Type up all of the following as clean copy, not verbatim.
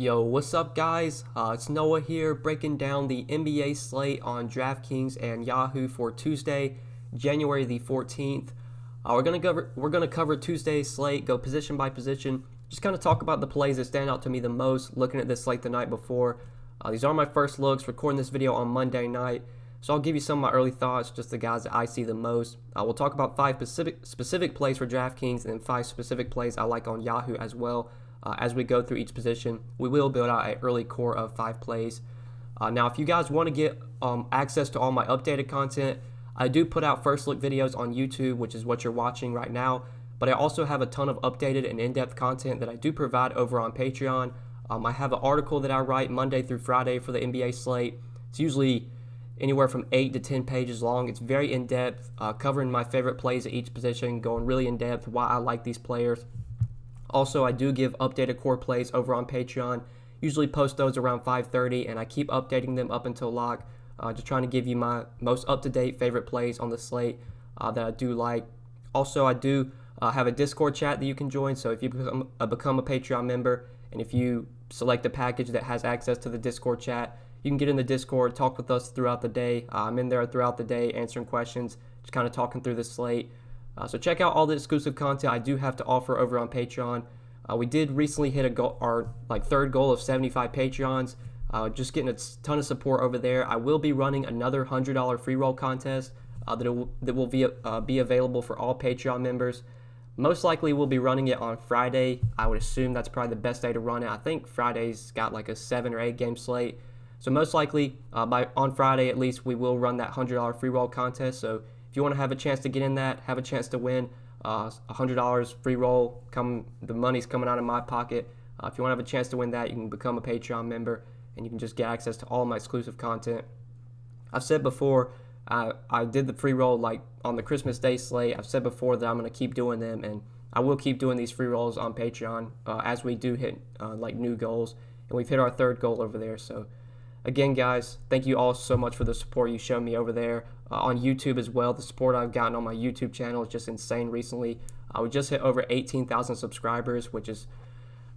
Yo, what's up guys? It's Noah here breaking down the NBA slate on Draftkings and Yahoo for Tuesday, January the 14th. We're gonna cover Tuesday's slate, go position by position, just kind of talk about the plays that stand out to me the most looking at this slate the night before. These are my first looks, recording this video on Monday night, so I'll give you some of my early thoughts, just the guys that I see the most. We'll talk about 5 specific plays for Draftkings and then 5 specific plays I like on Yahoo as well. As we go through each position, we will build out an early core of 5 plays. Now, if you guys want to get access to all my updated content, I do put out first look videos on YouTube, which is what you're watching right now, but I also have a ton of updated and in-depth content that I do provide over on Patreon. I have an article that I write Monday through Friday for the NBA slate. It's usually anywhere from 8 to 10 pages long. It's very in-depth, covering my favorite plays at each position, going really in-depth, why I like these players. Also, I do give updated core plays over on Patreon. Usually post those around 5:30, and I keep updating them up until lock. Just trying to give you my most up-to-date favorite plays on the slate that I do like. Also, I do have a Discord chat that you can join. So if you become a Patreon member, and if you select a package that has access to the Discord chat, you can get in the Discord, talk with us throughout the day. I'm in there throughout the day answering questions, just kind of talking through the slate. So check out all the exclusive content I do have to offer over on Patreon. We did recently hit our third goal of 75 Patreons. Just getting a ton of support over there. I will be running another $100 free roll contest that will be available for all Patreon members. Most likely we'll be running it on Friday. I would assume that's probably the best day to run it. I think Friday's got like a 7 or 8 game slate. So most likely on Friday at least we will run that $100 free roll contest. So if you want to have a chance to get in that, have a chance to win $100 free roll, the money's coming out of my pocket. If you want to have a chance to win that, you can become a Patreon member and you can just get access to all my exclusive content. I've said before, I did the free roll like on the Christmas Day slate. I've said before that I'm going to keep doing them, and I will keep doing these free rolls on Patreon as we do hit new goals, and we've hit our 3rd goal over there. So again, guys, thank you all so much for the support you show me over there. On YouTube as well, the support I've gotten on my YouTube channel is just insane recently. We just hit over 18,000 subscribers, which is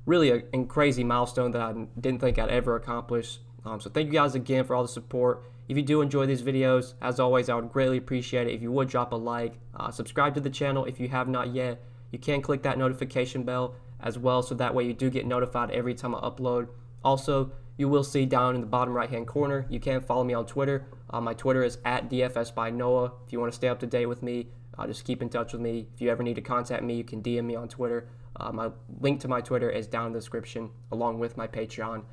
really a crazy milestone that I didn't think I'd ever accomplish. So thank you guys again for all the support. If you do enjoy these videos, as always, I would greatly appreciate it if you would drop a like. Subscribe to the channel if you have not yet. You can click that notification bell as well, so that way you do get notified every time I upload. Also, you will see down in the bottom right hand corner, you can follow me on Twitter. My Twitter is @DFSbyNoah. If you want to stay up to date with me, just keep in touch with me. If you ever need to contact me, you can DM me on Twitter. My link to my Twitter is down in the description along with my Patreon.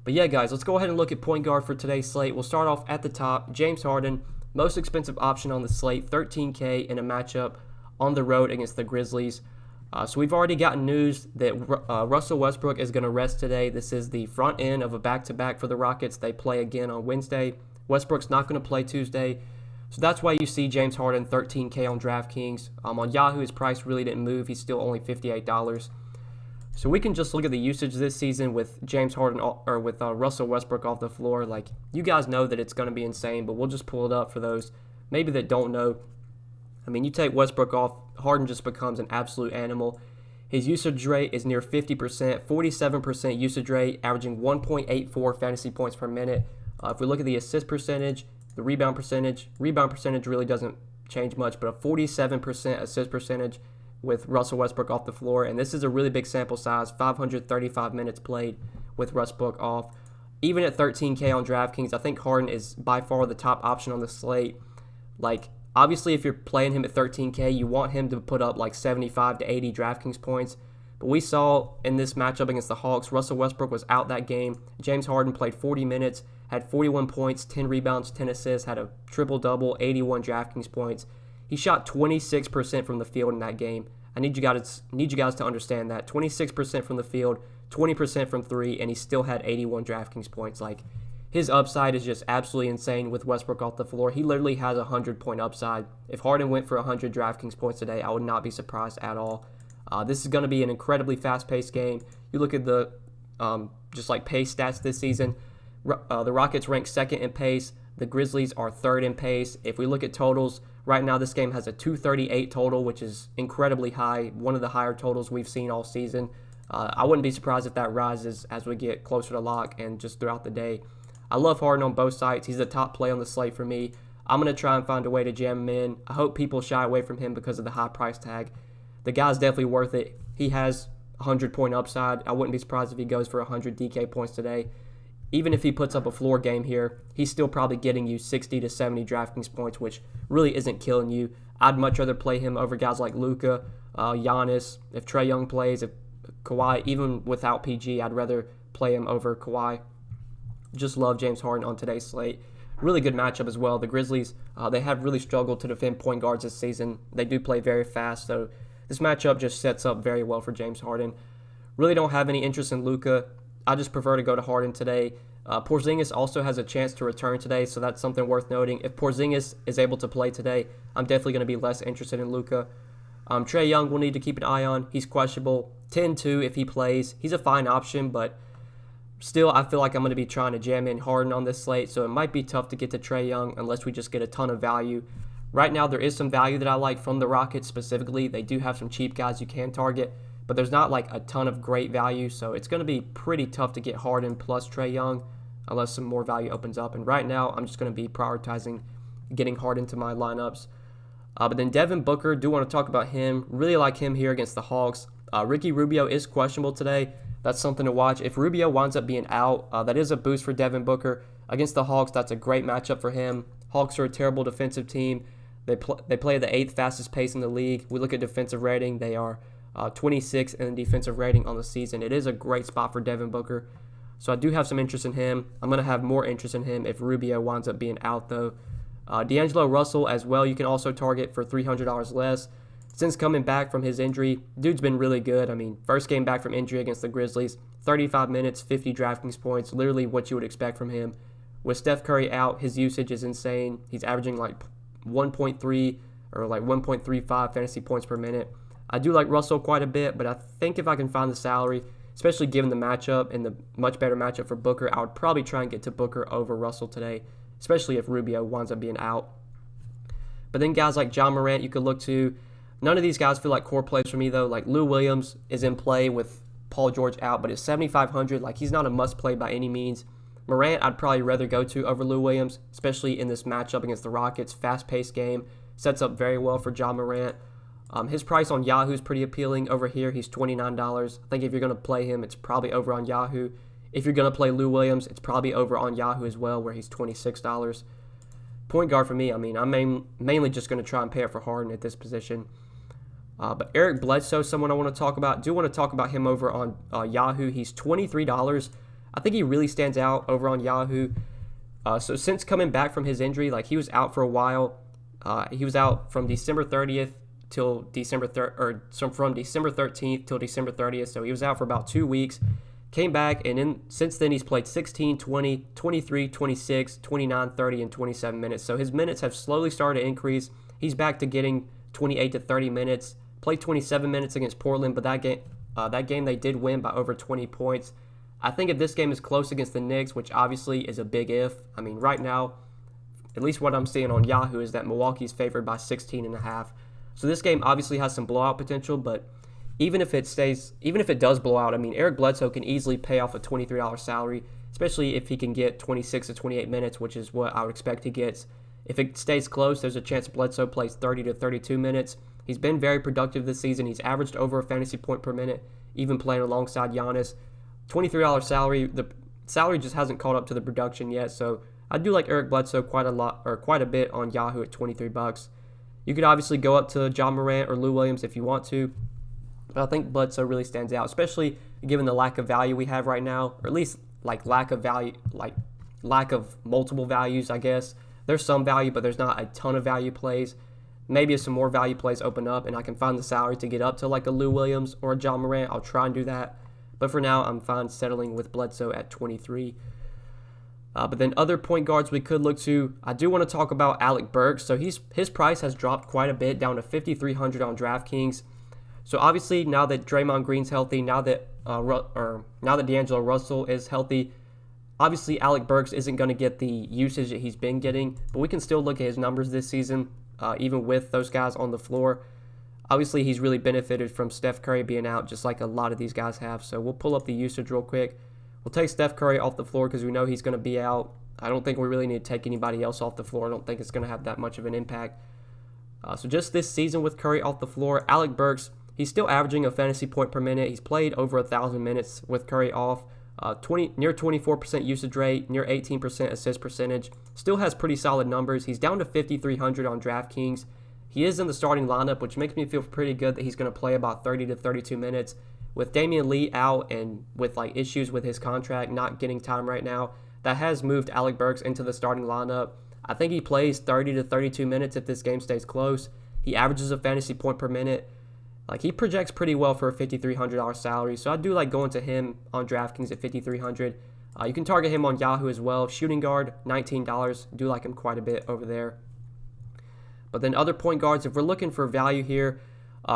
But yeah, guys, let's go ahead and look at point guard for today's slate. We'll start off at the top. James Harden, most expensive option on the slate, $13K in a matchup on the road against the Grizzlies. So we've already gotten news that Russell Westbrook is going to rest today. This is the front end of a back-to-back for the Rockets. They play again on Wednesday. Westbrook's not going to play Tuesday. So that's why you see James Harden, $13K on Draftkings. On Yahoo, his price really didn't move. He's still only $58. So we can just look at the usage this season with James Harden or with Russell Westbrook off the floor. Like, you guys know that it's going to be insane, but we'll just pull it up for those maybe that don't know. I mean, you take Westbrook off, Harden just becomes an absolute animal. His usage rate is near 50%, 47% usage rate, averaging 1.84 fantasy points per minute. If we look at the assist percentage, the rebound percentage really doesn't change much, but a 47% assist percentage with Russell Westbrook off the floor. And this is a really big sample size, 535 minutes played with Westbrook off. Even at $13K on DraftKings, I think Harden is by far the top option on the slate. Like, obviously, if you're playing him at $13K, you want him to put up like 75 to 80 DraftKings points. But we saw in this matchup against the Hawks, Russell Westbrook was out that game. James Harden played 40 minutes, had 41 points, 10 rebounds, 10 assists, had a triple-double, 81 DraftKings points. He shot 26% from the field in that game. I need you guys to understand that. 26% from the field, 20% from 3, and he still had 81 DraftKings points. Like, his upside is just absolutely insane with Westbrook off the floor. He literally has a 100-point upside. If Harden went for 100 DraftKings points today, I would not be surprised at all. This is going to be an incredibly fast-paced game. You look at the pace stats this season. The Rockets rank 2nd in pace. The Grizzlies are 3rd in pace. If we look at totals, right now this game has a 238 total, which is incredibly high, one of the higher totals we've seen all season. I wouldn't be surprised if that rises as we get closer to lock and just throughout the day. I love Harden on both sides. He's the top play on the slate for me. I'm going to try and find a way to jam him in. I hope people shy away from him because of the high price tag. The guy's definitely worth it. He has 100-point upside. I wouldn't be surprised if he goes for 100 DK points today. Even if he puts up a floor game here, he's still probably getting you 60 to 70 DraftKings points, which really isn't killing you. I'd much rather play him over guys like Luka, Giannis. If Trae Young plays, if Kawhi, even without PG, I'd rather play him over Kawhi. Just love James Harden on today's slate. Really good matchup as well. The Grizzlies, they have really struggled to defend point guards this season. They do play very fast, so this matchup just sets up very well for James Harden. Really don't have any interest in Luka. I just prefer to go to Harden today. Porzingis also has a chance to return today, so that's something worth noting. If Porzingis is able to play today, I'm definitely going to be less interested in Luka. Trae Young will need to keep an eye on. He's questionable. 10-2 if he plays. He's a fine option, but still, I feel like I'm going to be trying to jam in Harden on this slate, so it might be tough to get to Trae Young unless we just get a ton of value. Right now, there is some value that I like from the Rockets specifically. They do have some cheap guys you can target, but there's not like a ton of great value, so it's going to be pretty tough to get Harden plus Trae Young unless some more value opens up. And right now, I'm just going to be prioritizing getting Harden to my lineups. But then Devin Booker, do want to talk about him. Really like him here against the Hawks. Ricky Rubio is questionable today. That's something to watch. If Rubio winds up being out, that is a boost for Devin Booker. Against the Hawks, that's a great matchup for him. Hawks are a terrible defensive team. They play the 8th fastest pace in the league. We look at defensive rating. They are 26th in defensive rating on the season. It is a great spot for Devin Booker. So I do have some interest in him. I'm going to have more interest in him if Rubio winds up being out, though. D'Angelo Russell as well, you can also target for $300 less. Since coming back from his injury, dude's been really good. I mean, first game back from injury against the Grizzlies, 35 minutes, 50 DraftKings points, literally what you would expect from him. With Steph Curry out, his usage is insane. He's averaging like 1.3 or like 1.35 fantasy points per minute. I do like Russell quite a bit, but I think if I can find the salary, especially given the matchup and the much better matchup for Booker, I would probably try and get to Booker over Russell today, especially if Rubio winds up being out. But then guys like John Morant you could look to. None of these guys feel like core plays for me, though. Like Lou Williams is in play with Paul George out, but it's 7,500. Like he's not a must-play by any means. Morant I'd probably rather go to over Lou Williams, especially in this matchup against the Rockets. Fast-paced game. Sets up very well for John Morant. His price on Yahoo is pretty appealing. Over here, he's $29. I think if you're going to play him, it's probably over on Yahoo. If you're going to play Lou Williams, it's probably over on Yahoo as well, where he's $26. Point guard for me, I mean, I'm mainly just going to try and pay it for Harden at this position. But Eric Bledsoe, someone I want to talk about. Do want to talk about him over on Yahoo. He's $23. I think he really stands out over on Yahoo. So since coming back from his injury, like he was out for a while. He was out from December 30th till December from December 13th till December 30th. So he was out for about 2 weeks. Came back, and since then he's played 16, 20, 23, 26, 29, 30, and 27 minutes. So his minutes have slowly started to increase. He's back to getting 28 to 30 minutes. Played 27 minutes against Portland, but that game they did win by over 20 points. I think if this game is close against the Knicks, which obviously is a big if, I mean, right now, at least what I'm seeing on Yahoo is that Milwaukee's favored by 16.5. So this game obviously has some blowout potential, but even if it does blow out, I mean, Eric Bledsoe can easily pay off a $23 salary, especially if he can get 26 to 28 minutes, which is what I would expect he gets. If it stays close, there's a chance Bledsoe plays 30 to 32 minutes. He's been very productive this season. He's averaged over a fantasy point per minute, even playing alongside Giannis. $23 salary, the salary just hasn't caught up to the production yet, so I do like Eric Bledsoe quite a bit on Yahoo at $23. You could obviously go up to John Morant or Lou Williams if you want to, but I think Bledsoe really stands out, especially given the lack of value we have right now, or at least like lack of multiple values, I guess. There's some value, but there's not a ton of value plays. Maybe if some more value plays open up and I can find the salary to get up to like a Lou Williams or a John Morant, I'll try and do that. But for now, I'm fine settling with Bledsoe at 23. But then other point guards we could look to, I do want to talk about Alec Burks. So his price has dropped quite a bit, down to $5,300 on DraftKings. So obviously now that Draymond Green's healthy, now that D'Angelo Russell is healthy, obviously Alec Burks isn't going to get the usage that he's been getting, but we can still look at his numbers this season, even with those guys on the floor. Obviously, he's really benefited from Steph Curry being out, just like a lot of these guys have. So we'll pull up the usage real quick. We'll take Steph Curry off the floor because we know he's going to be out. I don't think we really need to take anybody else off the floor. I don't think it's going to have that much of an impact. So just this season with Curry off the floor, Alec Burks, he's still averaging a fantasy point per minute. He's played over 1,000 minutes with Curry off. Near 24% usage rate, near 18% assist percentage. Still has pretty solid numbers. He's down to 5,300 on Draftkings. He is in the starting lineup, which makes me feel pretty good that he's going to play about 30 to 32 minutes. With Damian Lee out and with like issues with his contract not getting time right now, that has moved Alec Burks into the starting lineup. I think he plays 30 to 32 minutes if this game stays close. He averages a fantasy point per minute. Like, he projects pretty well for a $5,300 salary, so I do like going to him on DraftKings at $5,300. You can target him on Yahoo as well. Shooting guard, $19. Do like him quite a bit over there. But then other point guards, if we're looking for value here,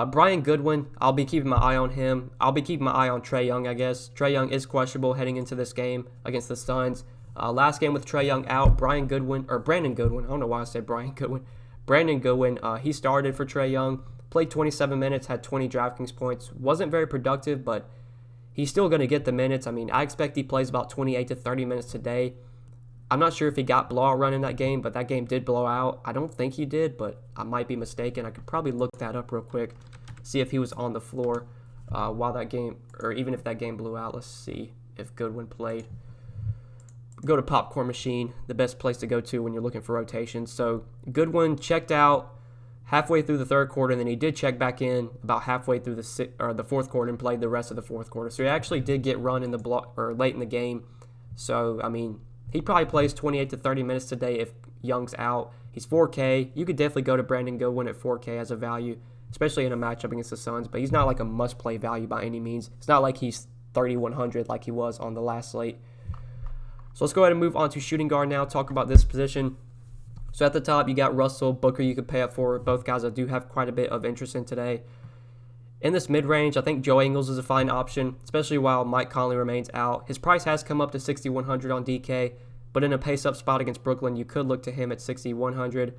Brian Goodwin, I'll be keeping my eye on him. I'll be keeping my eye on Trae Young, I guess. Trae Young is questionable heading into this game against the Suns. Last game with Trae Young out, Brandon Goodwin, I don't know why I said Brian Goodwin. Brandon Goodwin, he started for Trae Young, played 27 minutes, had 20 DraftKings points. Wasn't very productive, but he's still going to get the minutes. I mean, I expect he plays about 28 to 30 minutes today. I'm not sure if he got blowout run in that game, but that game did blow out. I don't think he did, but I might be mistaken. I could probably look that up real quick, see if he was on the floor while that game, or even if that game blew out. Let's see if Goodwin played. Go to Popcorn Machine, the best place to go to when you're looking for rotations. So Goodwin checked out halfway through the third quarter, and then he did check back in about halfway through the fourth quarter and played the rest of the fourth quarter. So he actually did get run in the block or late in the game. So I mean, he probably plays 28 to 30 minutes today if Young's out. He's 4K. You could definitely go to Brandon Goodwin at 4K as a value, especially in a matchup against the Suns. But he's not like a must-play value by any means. It's not like he's 3,100 like he was on the last slate. So let's go ahead and move on to shooting guard now, talk about this position. So at the top, you got Russell, Booker you could pay up for. Both guys I do have quite a bit of interest in today. In this mid-range, I think Joe Ingles is a fine option, especially while Mike Conley remains out. His price has come up to 6,100 on DK, but in a pace-up spot against Brooklyn, you could look to him at 6,100.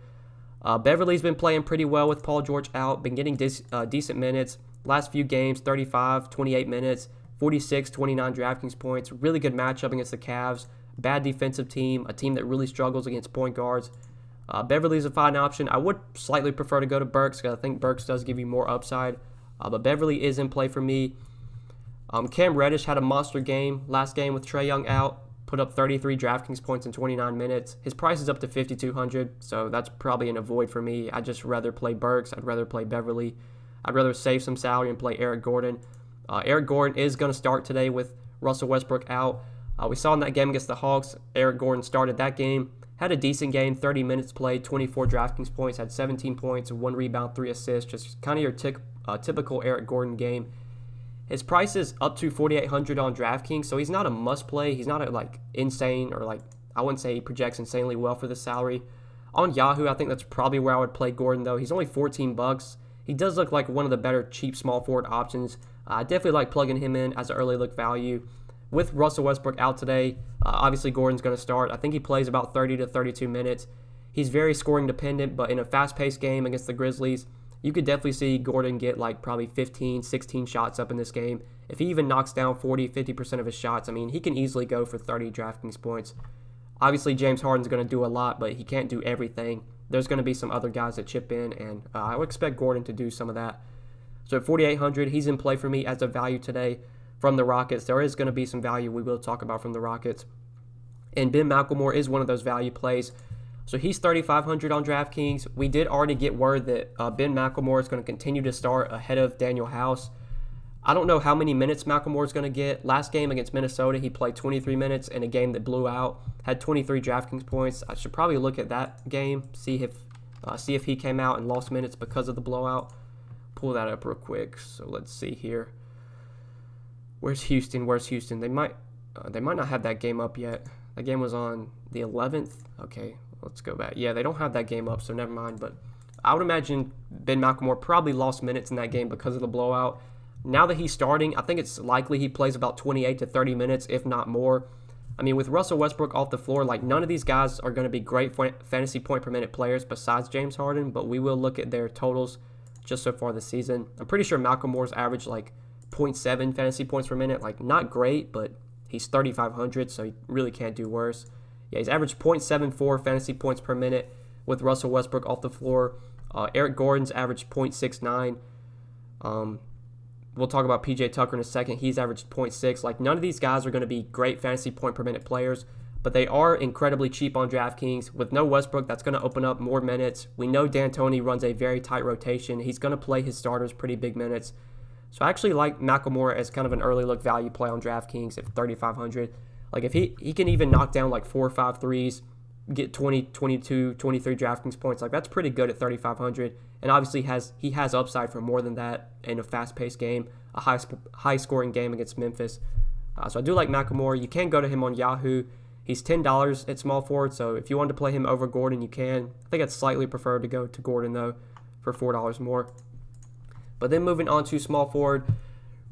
Beverly's been playing pretty well with Paul George out, been getting decent minutes. Last few games, 35, 28 minutes, 46, 29 DraftKings points. Really good matchup against the Cavs. Bad defensive team, a team that really struggles against point guards. Beverly's a fine option. I would slightly prefer to go to Burks because I think Burks does give you more upside. But Beverly is in play for me. Cam Reddish had a monster game last game with Trae Young out. Put up 33 DraftKings points in 29 minutes. His price is up to 5,200, so that's probably an avoid for me. I'd just rather play Burks. I'd rather play Beverly. I'd rather save some salary and play Eric Gordon. Eric Gordon is going to start today with Russell Westbrook out. We saw in that game against the Hawks, Eric Gordon started that game. Had a decent game, 30 minutes played, 24 DraftKings points, had 17 points, 1 rebound, 3 assists. Just kind of your typical Eric Gordon game. His price is up to 4,800 on DraftKings, so he's not a must-play. He's not insane, or I wouldn't say he projects insanely well for the salary. On Yahoo, I think that's probably where I would play Gordon, though. He's only $14. He does look like one of the better cheap small forward options. I definitely like plugging him in as an early look value. With Russell Westbrook out today, obviously Gordon's going to start. I think he plays about 30 to 32 minutes. He's very scoring dependent, but in a fast-paced game against the Grizzlies, you could definitely see Gordon get probably 15, 16 shots up in this game. If he even knocks down 40, 50% of his shots, I mean, he can easily go for 30 DraftKings points. Obviously, James Harden's going to do a lot, but he can't do everything. There's going to be some other guys that chip in, and I would expect Gordon to do some of that. So at 4,800, he's in play for me as a value today. From the Rockets, there is going to be some value we will talk about from the Rockets. And Ben McLemore is one of those value plays. So he's 3,500 on DraftKings. We did already get word that Ben McLemore is going to continue to start ahead of Daniel House. I don't know how many minutes McLemore is going to get. Last game against Minnesota, he played 23 minutes in a game that blew out, had 23 DraftKings points. I should probably look at that game, see if he came out and lost minutes because of the blowout. Pull that up real quick. So let's see here. Where's Houston? They might not have that game up yet. That game was on the 11th. Okay, let's go back. Yeah, they don't have that game up, so never mind. But I would imagine Ben McLemore probably lost minutes in that game because of the blowout. Now that he's starting, I think it's likely he plays about 28 to 30 minutes, if not more. I mean, with Russell Westbrook off the floor, none of these guys are going to be great fantasy point per minute players besides James Harden, but we will look at their totals just so far this season. I'm pretty sure Malcolm Moore's averaged like 0.7 fantasy points per minute. Like, not great, but he's 3,500, so he really can't do worse. Yeah, he's averaged 0.74 fantasy points per minute with Russell Westbrook off the floor. Eric Gordon's averaged 0.69. We'll talk about PJ Tucker in a second. He's averaged 0.6. Like, none of these guys are going to be great fantasy point per minute players, but they are incredibly cheap on DraftKings. With no Westbrook, that's going to open up more minutes. We know D'Antoni runs a very tight rotation. He's going to play his starters pretty big minutes. So I actually like Malcolm Moore as kind of an early look value play on DraftKings at 3,500. Like, if he can even knock down like 4 or 5 threes, get 20, 22, 23 DraftKings points, like that's pretty good at 3,500. And obviously he has upside for more than that in a fast-paced game, a high-scoring game against Memphis. So I do like Malcolm Moore. You can go to him on Yahoo. He's $10 at small forward, so if you want to play him over Gordon, you can. I think I'd slightly prefer to go to Gordon, though, for $4 more. But then moving on to small forward,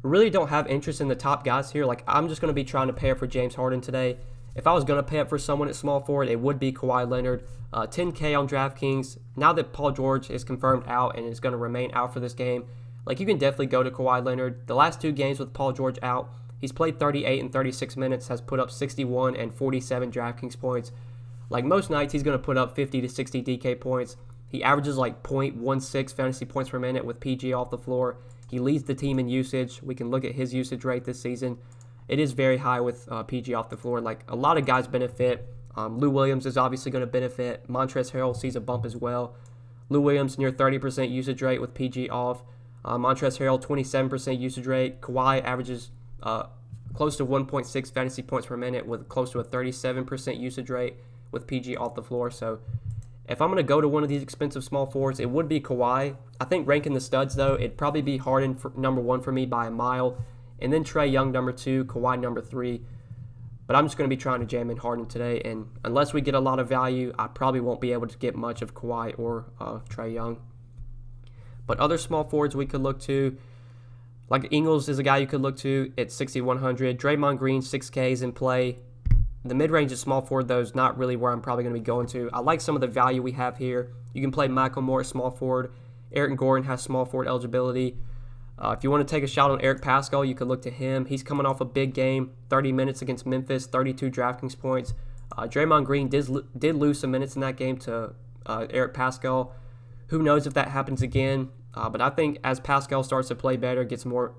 really don't have interest in the top guys here. Like, I'm just going to be trying to pay up for James Harden today. If I was going to pay up for someone at small forward, it would be Kawhi Leonard. $10K on DraftKings. Now that Paul George is confirmed out and is going to remain out for this game, like, you can definitely go to Kawhi Leonard. The last 2 games with Paul George out, he's played 38 and 36 minutes, has put up 61 and 47 DraftKings points. Like, most nights, he's going to put up 50 to 60 DK points. He averages like 0.16 fantasy points per minute with PG off the floor. He leads the team in usage. We can look at his usage rate this season. It is very high with PG off the floor. Like, a lot of guys benefit. Lou Williams is obviously going to benefit. Montrezl Harrell sees a bump as well. Lou Williams near 30% usage rate with PG off. Montrezl Harrell 27% usage rate. Kawhi averages close to 1.6 fantasy points per minute with close to a 37% usage rate with PG off the floor. So if I'm going to go to one of these expensive small forwards, it would be Kawhi. I think ranking the studs, though, it'd probably be Harden for number 1 for me by a mile, and then Trae Young number 2, Kawhi number 3. But I'm just going to be trying to jam in Harden today, and unless we get a lot of value, I probably won't be able to get much of Kawhi or Trae Young. But other small forwards we could look to, like Ingles is a guy you could look to at 6,100. Draymond Green, 6K is in play. The mid-range at small forward, though, is not really where I'm probably going to be going to. I like some of the value we have here. You can play Michael Moore at small forward. Eric Gordon has small forward eligibility. If you want to take a shot on Eric Pascal, you could look to him. He's coming off a big game, 30 minutes against Memphis, 32 DraftKings points. Draymond Green did lose some minutes in that game to Eric Pascal. Who knows if that happens again? But I think as Pascal starts to play better,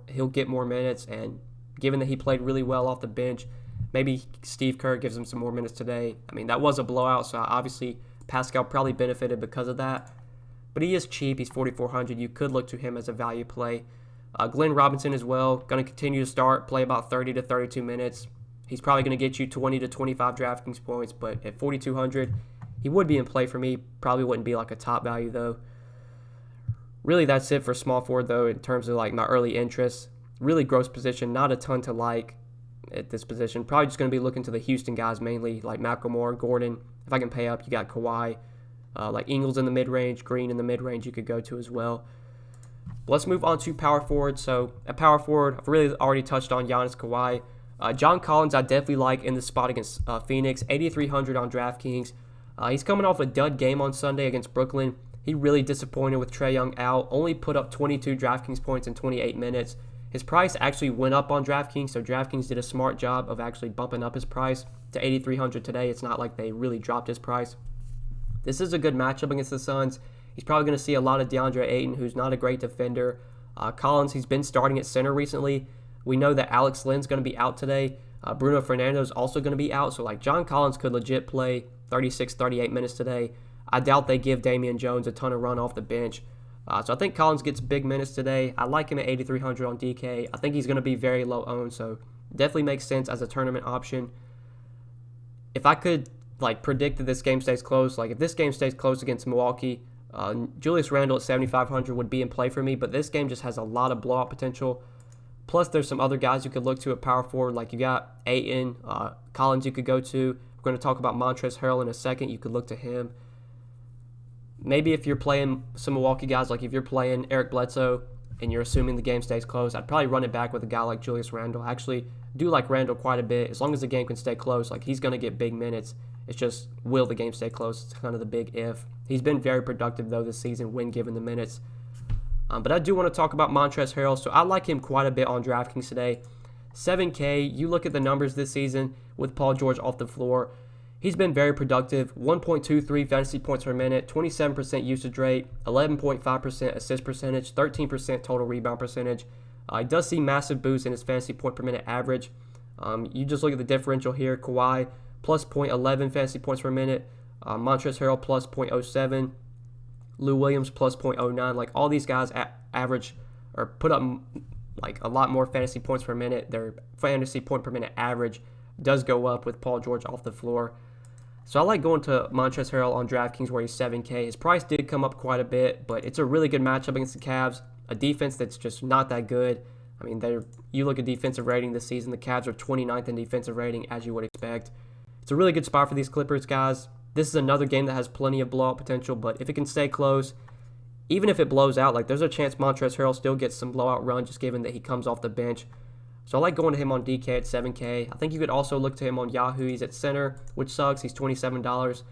he'll get more minutes. And given that he played really well off the bench, maybe Steve Kerr gives him some more minutes today. I mean, that was a blowout, so obviously Pascal probably benefited because of that. But he is cheap. He's 4,400. You could look to him as a value play. Glenn Robinson as well, going to continue to start, play about 30 to 32 minutes. He's probably going to get you 20 to 25 DraftKings points, but at 4,200, he would be in play for me. Probably wouldn't be like a top value, though. Really, that's it for small forward, though, in terms of like my early interests. Really gross position, not a ton to like at this position. Probably just going to be looking to the Houston guys mainly, like Malcolm Moore, Gordon. If I can pay up, you got Kawhi. Like Ingles in the mid-range, Green in the mid-range you could go to as well. But let's move on to power forward. So at power forward, I've really already touched on Giannis, Kawhi. John Collins I definitely like in the spot against Phoenix, 8,300 on DraftKings. He's coming off a dud game on Sunday against Brooklyn. He really disappointed with Trae Young out, only put up 22 DraftKings points in 28 minutes. His price actually went up on DraftKings, so DraftKings did a smart job of actually bumping up his price to 8,300 today. It's not like they really dropped his price. This is a good matchup against the Suns. He's probably going to see a lot of DeAndre Ayton, who's not a great defender. Collins, he's been starting at center recently. We know that Alex Len's going to be out today. Bruno Fernando's also going to be out. So, like, John Collins could legit play 36, 38 minutes today. I doubt they give Damian Jones a ton of run off the bench. So I think Collins gets big minutes today. I like him at 8,300 on DK. I think he's going to be very low owned, so definitely makes sense as a tournament option. If I could predict that this game stays close, if this game stays close against Milwaukee, Julius Randle at 7,500 would be in play for me, but this game just has a lot of blowout potential. Plus, there's some other guys you could look to at power forward, like you got Ayton, Collins you could go to. We're going to talk about Montrezl Harrell in a second. You could look to him. Maybe if you're playing some Milwaukee guys, like if you're playing Eric Bledsoe and you're assuming the game stays close, I'd probably run it back with a guy like Julius Randle. I actually do like Randle quite a bit. As long as the game can stay close, he's going to get big minutes. It's just, will the game stay close? It's kind of the big if. He's been very productive, though, this season when given the minutes. But I do want to talk about Montrezl Harrell, so I like him quite a bit on DraftKings today. 7K, you look at the numbers this season with Paul George off the floor. He's been very productive, 1.23 fantasy points per minute, 27% usage rate, 11.5% assist percentage, 13% total rebound percentage. He does see massive boosts in his fantasy point per minute average. You just look at the differential here. Kawhi plus 0.11 fantasy points per minute, Montrezl Harrell plus 0.07, Lou Williams plus 0.09. Like all these guys average or put up like a lot more fantasy points per minute. Their fantasy point per minute average does go up with Paul George off the floor. So I like going to Montrezl Harrell on DraftKings where he's 7K. His price did come up quite a bit, but it's a really good matchup against the Cavs, a defense that's just not that good. I mean, you look at defensive rating this season, the Cavs are 29th in defensive rating, as you would expect. It's a really good spot for these Clippers, guys. This is another game that has plenty of blowout potential, but if it can stay close, even if it blows out, like there's a chance Montrezl Harrell still gets some blowout run just given that he comes off the bench. So I like going to him on DK at 7K. I think you could also look to him on Yahoo. He's at center, which sucks. He's $27.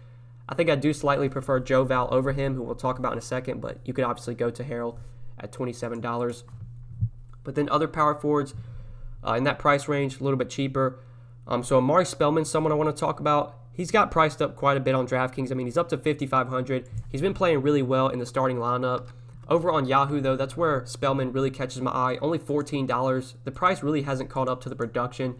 I think I do slightly prefer Joe Val over him, who we'll talk about in a second, but you could obviously go to Harrell at $27. But then other power forwards in that price range, a little bit cheaper. So Amari Spellman, someone I want to talk about. He's got priced up quite a bit on DraftKings. I mean, he's up to $5,500. He's been playing really well in the starting lineup. Over on Yahoo, though, that's where Spellman really catches my eye. Only $14. The price really hasn't caught up to the production.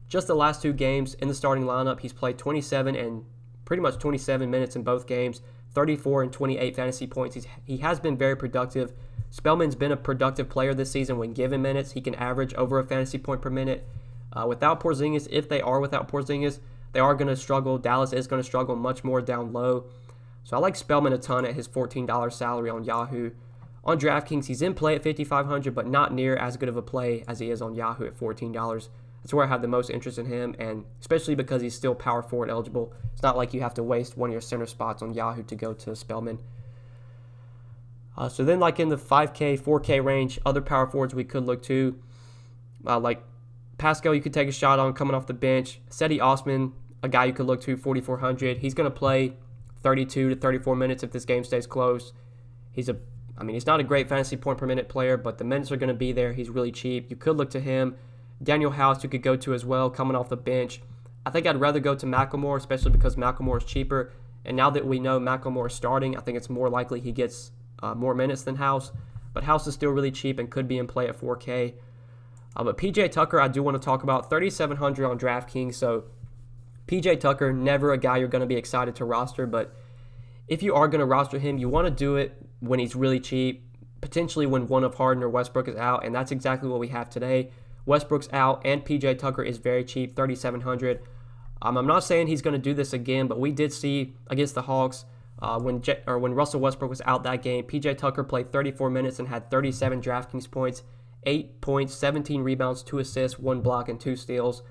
Just the last two games in the starting lineup, he's played 27 and pretty much 27 minutes in both games, 34 and 28 fantasy points. He has been very productive. Spellman's been a productive player this season when given minutes. He can average over a fantasy point per minute. Without Porzingis, if they are without Porzingis, they are going to struggle. Dallas is going to struggle much more down low. So I like Spellman a ton at his $14 salary on Yahoo. On DraftKings, he's in play at $5,500, but not near as good of a play as he is on Yahoo at $14. That's where I have the most interest in him, and especially because he's still power forward eligible. It's not like you have to waste one of your center spots on Yahoo to go to Spellman. So then like in the 5K, 4K range, other power forwards we could look to, like Pascal you could take a shot on coming off the bench. Cedi Osman, a guy you could look to, $4,400. He's going to play 32 to 34 minutes if this game stays close. He's not a great fantasy point per minute player, but the minutes are going to be there. He's really cheap. You could look to him. Daniel House you could go to as well, coming off the bench. I think I'd rather go to McLemore, especially because McLemore is cheaper. And now that we know McLemore is starting, I think it's more likely he gets more minutes than House. But House is still really cheap and could be in play at 4K. But PJ Tucker, I do want to talk about, $3,700 on DraftKings. So PJ Tucker, never a guy you're going to be excited to roster, but if you are going to roster him, you want to do it when he's really cheap, potentially when one of Harden or Westbrook is out, and that's exactly what we have today. Westbrook's out, and PJ Tucker is very cheap, $3,700. I'm not saying he's going to do this again, but we did see against the Hawks when Russell Westbrook was out that game, PJ Tucker played 34 minutes and had 37 DraftKings points, 8 points, 17 rebounds, 2 assists, 1 block, and 2 steals.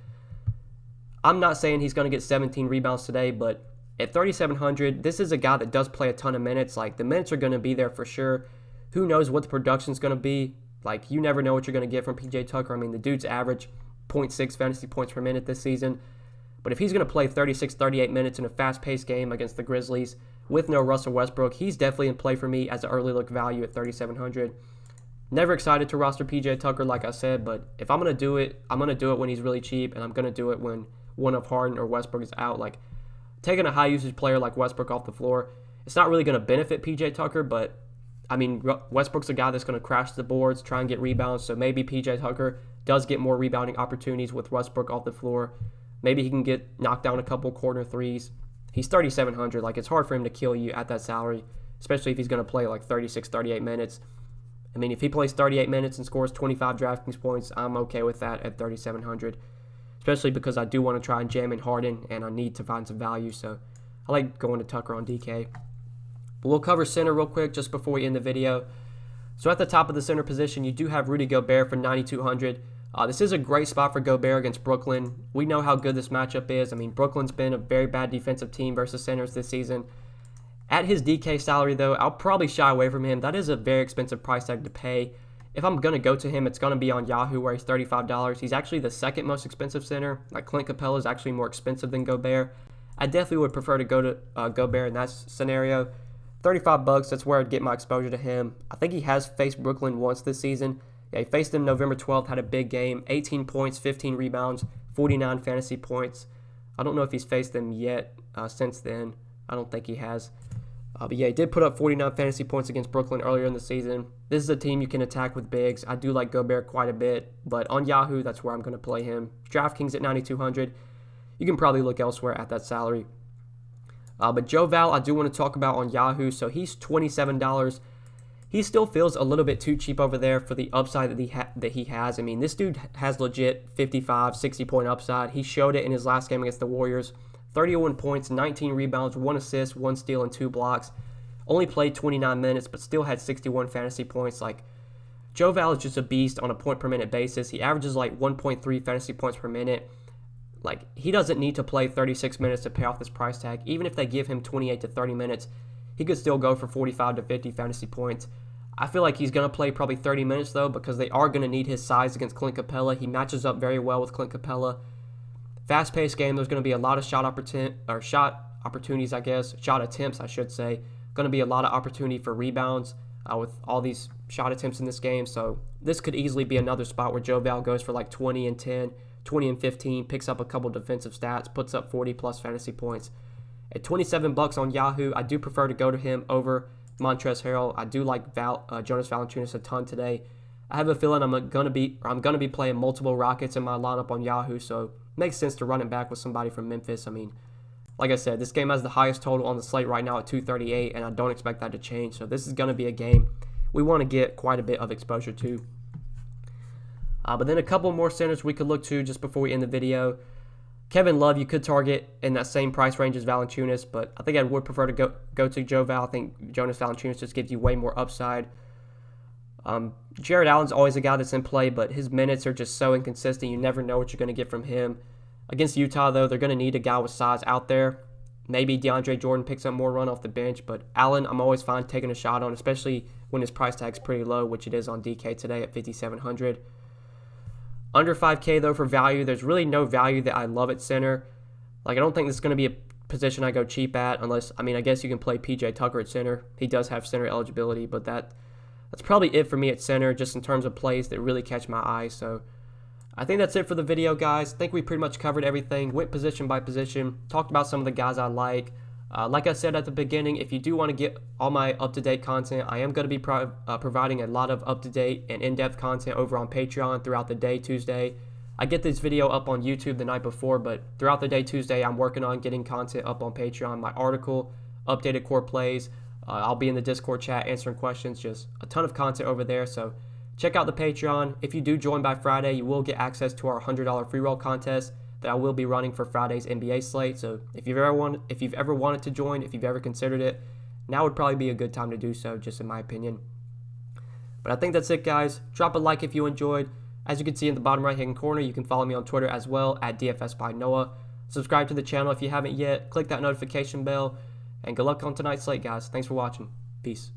I'm not saying he's going to get 17 rebounds today, but at $3,700, this is a guy that does play a ton of minutes. Like, the minutes are going to be there for sure. Who knows what the production's going to be? Like, you never know what you're going to get from PJ Tucker. I mean, the dude's average 0.6 fantasy points per minute this season. But if he's going to play 36, 38 minutes in a fast-paced game against the Grizzlies with no Russell Westbrook, he's definitely in play for me as an early look value at $3,700. Never excited to roster PJ Tucker, like I said, but if I'm going to do it, I'm going to do it when he's really cheap, and I'm going to do it when one of Harden or Westbrook is out. Like, taking a high-usage player like Westbrook off the floor, it's not really going to benefit PJ Tucker, but, I mean, Westbrook's a guy that's going to crash the boards, try and get rebounds, so maybe PJ Tucker does get more rebounding opportunities with Westbrook off the floor. Maybe he can get knocked down a couple corner threes. He's $3,700. Like, it's hard for him to kill you at that salary, especially if he's going to play like 36, 38 minutes. I mean, if he plays 38 minutes and scores 25 DraftKings points, I'm okay with that at $3,700, especially because I do want to try and jam in Harden, and I need to find some value, so I like going to Tucker on DK. But we'll cover center real quick just before we end the video. So at the top of the center position, you do have Rudy Gobert for $9,200. This is a great spot for Gobert against Brooklyn. We know how good this matchup is. I mean, Brooklyn's been a very bad defensive team versus centers this season. At his DK salary, though, I'll probably shy away from him. That is a very expensive price tag to pay. If I'm going to go to him, it's going to be on Yahoo where he's $35. He's actually the second most expensive center. Like, Clint Capella is actually more expensive than Gobert. I definitely would prefer to go to Gobert in that scenario. $35, that's where I'd get my exposure to him. I think he has faced Brooklyn once this season. Yeah, he faced them November 12th, had a big game, 18 points, 15 rebounds, 49 fantasy points. I don't know if he's faced them yet since then. I don't think he has. But yeah, he did put up 49 fantasy points against Brooklyn earlier in the season. This is a team you can attack with bigs. I do like Gobert quite a bit, but on Yahoo, that's where I'm going to play him. Draftkings at 9,200. You can probably look elsewhere at that salary. But Joe Val, I do want to talk about on Yahoo. So he's $27. He still feels a little bit too cheap over there for the upside that he has. I mean, this dude has legit 55, 60-point upside. He showed it in his last game against the Warriors. 31 points, 19 rebounds, 1 assist, 1 steal, and 2 blocks. Only played 29 minutes, but still had 61 fantasy points. Like, Joe Val is just a beast on a point-per-minute basis. He averages like 1.3 fantasy points per minute. Like, he doesn't need to play 36 minutes to pay off this price tag. Even if they give him 28 to 30 minutes, he could still go for 45 to 50 fantasy points. I feel like he's going to play probably 30 minutes, though, because they are going to need his size against Clint Capella. He matches up very well with Clint Capella. Fast-paced game, there's going to be a lot of shot opportunities, I guess. Shot attempts, I should say. Going to be a lot of opportunity for rebounds with all these shot attempts in this game. So this could easily be another spot where Joe Val goes for like 20 and 10, 20 and 15, picks up a couple defensive stats, puts up 40-plus fantasy points. At $27 on Yahoo, I do prefer to go to him over Montrezl Harrell. I do like Jonas Valanciunas a ton today. I have a feeling I'm gonna be playing multiple Rockets in my lineup on Yahoo, so it makes sense to run it back with somebody from Memphis. I mean, like I said, this game has the highest total on the slate right now at 238, and I don't expect that to change. So this is going to be a game we want to get quite a bit of exposure to. But then a couple more centers we could look to just before we end the video. Kevin Love, you could target in that same price range as Valanciunas, but I think I would prefer to go to Joe Val. I think Jonas Valanciunas just gives you way more upside. Jared Allen's always a guy that's in play, but his minutes are just so inconsistent. You never know what you're going to get from him. Against Utah, though, they're going to need a guy with size out there. Maybe DeAndre Jordan picks up more run off the bench, but Allen, I'm always fine taking a shot on, especially when his price tag's pretty low, which it is on DK today at $5,700. Under 5K, though, for value, there's really no value that I love at center. Like, I don't think this is going to be a position I go cheap at unless, I mean, I guess you can play PJ Tucker at center. He does have center eligibility, but that's probably it for me at center, just in terms of plays that really catch my eye. So I think that's it for the video, guys. I think we pretty much covered everything, went position by position, talked about some of the guys I like. Like I said at the beginning, if you do want to get all my up-to-date content, I am going to be providing a lot of up-to-date and in-depth content over on Patreon throughout the day Tuesday. I get this video up on YouTube the night before, but throughout the day Tuesday, I'm working on getting content up on Patreon. My article, updated core plays. I'll be in the Discord chat answering questions, just a ton of content over there. So check out the Patreon. If you do join by Friday, you will get access to our $100 free roll contest that I will be running for Friday's NBA slate. So if you've ever wanted to join, if you've ever considered it, now would probably be a good time to do so, just in my opinion. But I think that's it, guys. Drop a like if you enjoyed. As you can see in the bottom right-hand corner, you can follow me on Twitter as well at DFS by Noah. Subscribe to the channel if you haven't yet. Click that notification bell. And good luck on tonight's slate, guys. Thanks for watching. Peace.